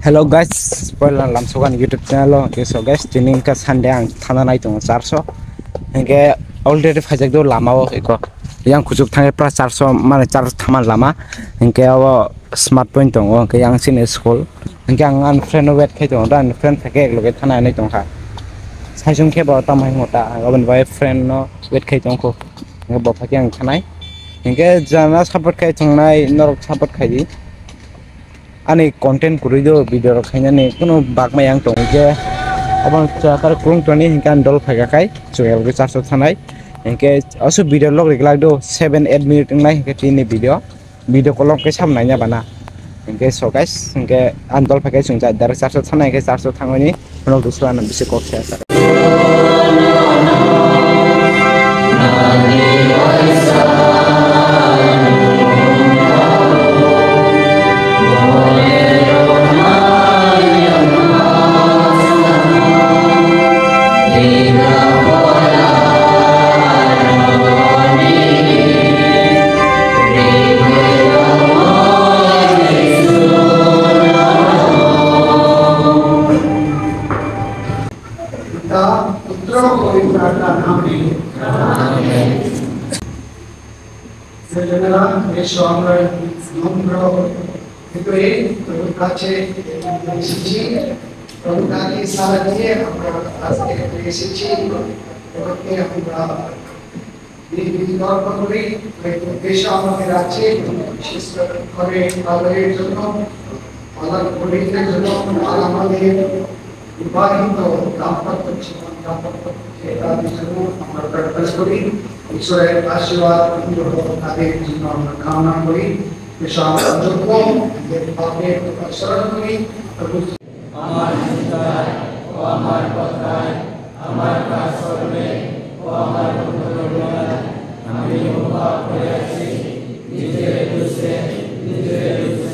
Hello guys, spoiler lamsogan YouTube channel. Okay, so guys, tuning ka Sunday ang thana nai tong 400. Hingke already phajak do lama o eko. Yang kujuk thangai pra 400 mane 400 thaman lama. Hingke awo smart point tong o ke yang sin school. Hingke ang an friend wait khai tong dan friend thake loge thana nai tong kha. Saijung ke ba tamai ngota aban bai friend no wait khai tong ko. Hingke bo phake ang thanai. Hingke jana support khai tong nai norok support khai di. Ani content kurido video khaina ne kono bagma yang tong je abang chakar kurung toni hingkan dol phaga kai joel ge 400 thanai hingke asu video log reglag do 7-8 minute ngai hingke tini video kolok ke samnai nya bana hingke so guys hingke andol phaga sungja dar 400 thanai ke 400 thangoni kono dusran bisi kok sa ঈশ্বরের আশীর্বাদ তাদের জন্য আমরা কামনা করি আমার চিন্তায় ও আমার কথায় আমার কাজ কর্মে ও আমার অনুপ্রেরণায় আমি অনুভব করে আছি নিজের দোষে নিজের দোষে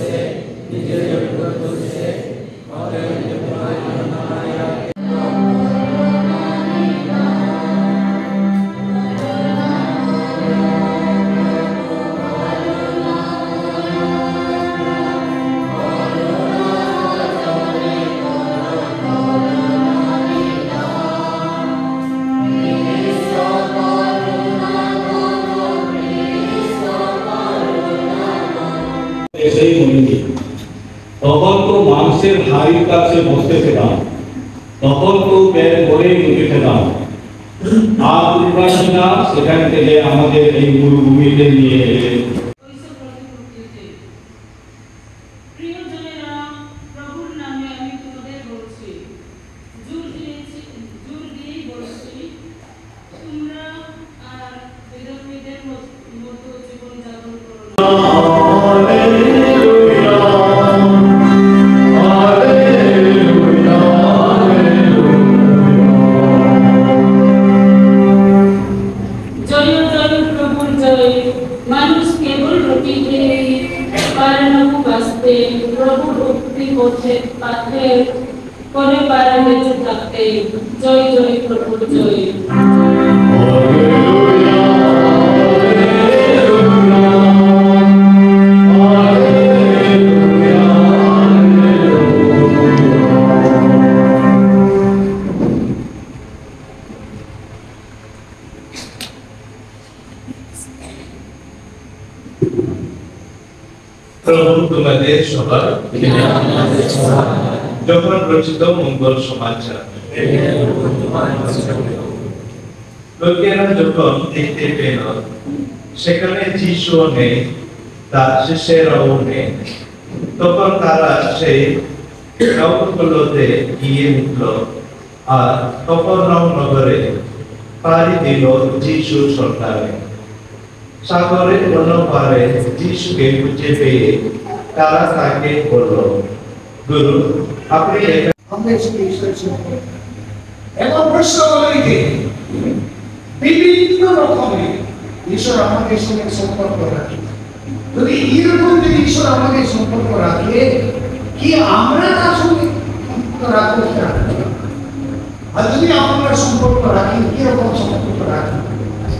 তখন তো মাংসের হাড়ির কাছে বসতে পেতাম তখন তো পেট ভরেই মুখে খেতাম আর দুর্গাসীনা সেখান থেকে আমাদের এই মরুভূমিতে নিয়ে এলেন জয় জয় প্রভু জয় প্রভু তোমাদের সবার যখন রচিত মঙ্গল সমাচার লোকেরা যখন দেখতে পেল সেখানে যিশু নেই তার শিষ্যেরাও নেই তখন তারা সেই নগরগুলোতে গিয়ে উঠল আর কফরনাউম নগরে পাড়ি দিল যিশুর সন্ধানে সাগরের অন্য পারে যিশুকে খুঁজে পেয়ে তারা তাকে বলল গুরু আপনি এবং প্রশ্নগুলিতে বিভিন্ন রকমের ঈশ্বর আমাদের সঙ্গে সম্পর্ক রাখে যদি এরকম যদি ঈশ্বর আমাদের সম্পর্ক রাখে কি আমরা তার সঙ্গে রাখবো আর যদি আমরা সম্পর্ক রাখি কিরকম সম্পর্ক রাখি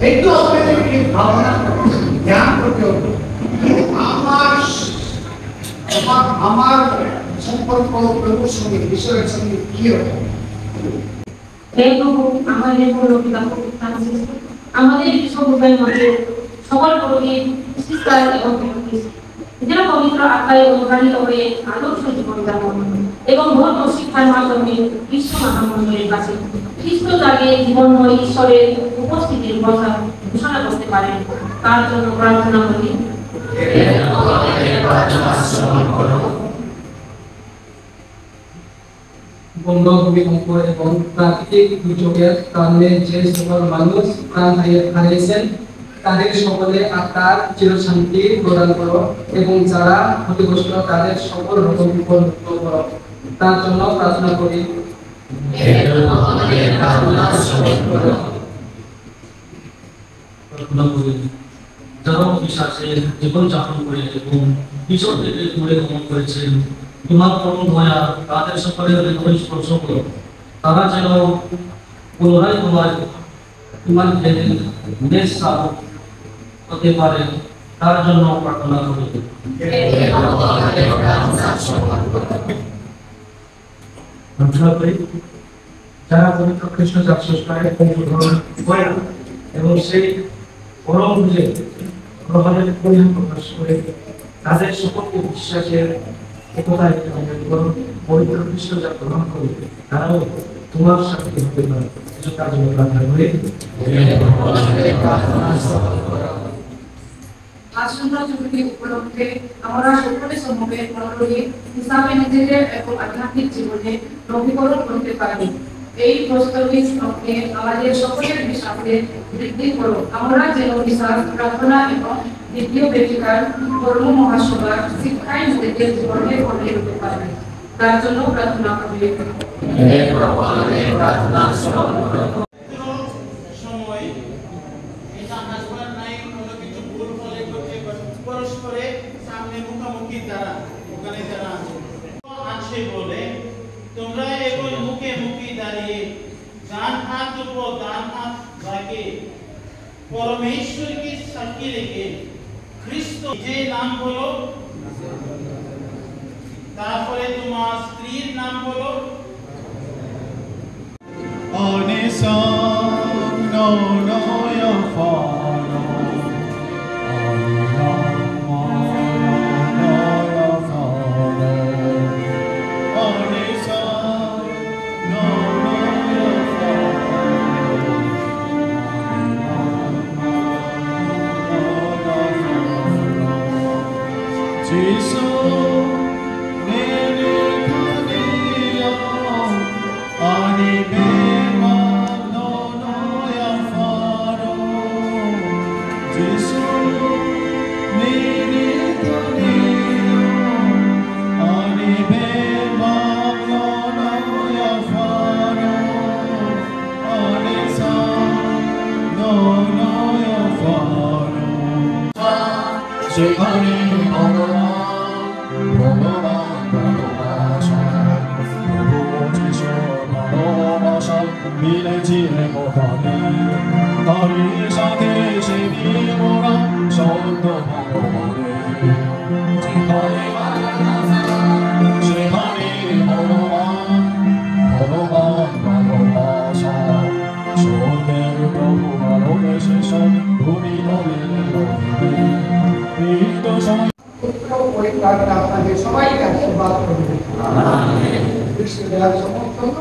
একটু আপনাদেরকে ভাবনা জ্ঞান করতে হবে আমার সম্পর্ক প্রভুর সঙ্গে ঈশ্বরের সঙ্গে কি হবে? হে প্রভু, আমাদের পরলোকিত ফ্রান্সিস আমাদের সম্প্রদায়ের মধ্যে সকল পুরোহিত, সিস্টার এবং যেন পবিত্র আত্মায় অনুপ্রাণিত হয়ে আদর্শ জীবন যাপন এবং ধর্ম শিক্ষার মাধ্যমে বিশ্ব মহামণ্ডলের কাছে খ্রিস্ট জাগে জীবনময় ঈশ্বরের উপস্থিতির কথা ঘোষণা করতে পারেন, তার জন্য প্রার্থনা করি। বন্যা, ভূমিকম্প এবং প্রাকৃতিক দুর্যোগের কারণে যে সকল মানুষ প্রাণ হারিয়েছেন তাদের সকলে আত্মার চিরশান্তি প্রদান করো এবং যারা ক্ষতিগ্রস্ত তাদের সকল রকম বিপদ মুক্ত করো, তার জন্য প্রার্থনা করি। প্রার্থনা করি যারা বিশ্বাসে জীবনযাপন করে এবং ঈশ্বর থেকে দূরে গমন করেছেন, তোমার পরম দয়া তাদের সকলের হৃদয় স্পর্শ করো, তারা যেন পুনরায় তোমার হতে পারে, তার জন্য প্রার্থনা করি। প্রার্থনা করি যারা পবিত্র কৃষ্ণ চাক্ষুষকারে অংশগ্রহণ করে এবং সেই পরম বুঝে গ্রহণের পরিহার প্রকাশ করে তাদের সকলকে বিশ্বাসের একতায় পবিত্র কৃষ্ণ যা গ্রহণ করে তারাও তোমার সাথে হতে পারে, তার জন্য প্রার্থনা করি। আসন্ন চুক্তি উপলক্ষে আমরা সকলে সমবেত মনোরোগী হিসাবে নিজেদের এবং আধ্যাত্মিক জীবনে নবীকরণ করতে পারি। এই প্রস্তাবিত লক্ষ্যে আমাদের সকলের বিশ্বাসে বৃদ্ধি করো, আমরা যেন বিশ্বাস, প্রার্থনা এবং দ্বিতীয় বেটিকার ধর্ম মহাসভার শিক্ষায় নিজেদের জীবনে গড়ে উঠতে পারি, তার জন্য প্রার্থনা করি। পরস্পরে সামনে মুখোমুখি যারা ওখানে যারা আছে বলে তোমরা এখন মুখে মুখে দাঁড়িয়ে ডান হাত উপর ডান হাত রাখে পরমেশ্বরকে সাক্ষী রেখে খ্রিস্ট যে নাম বলো, তারপরে তোমার স্ত্রীর নাম বলো। সেখানে মিলেছি মোখানে তারির সাথে সে মোরা সত্য ভগবানে সেখানে ভগবান ভালোবাসা সত্যের প্রভু ভালোবেসে সব ভূমি আপনাদের সবাইকে আশীর্বাদ করবেন। সমর্থন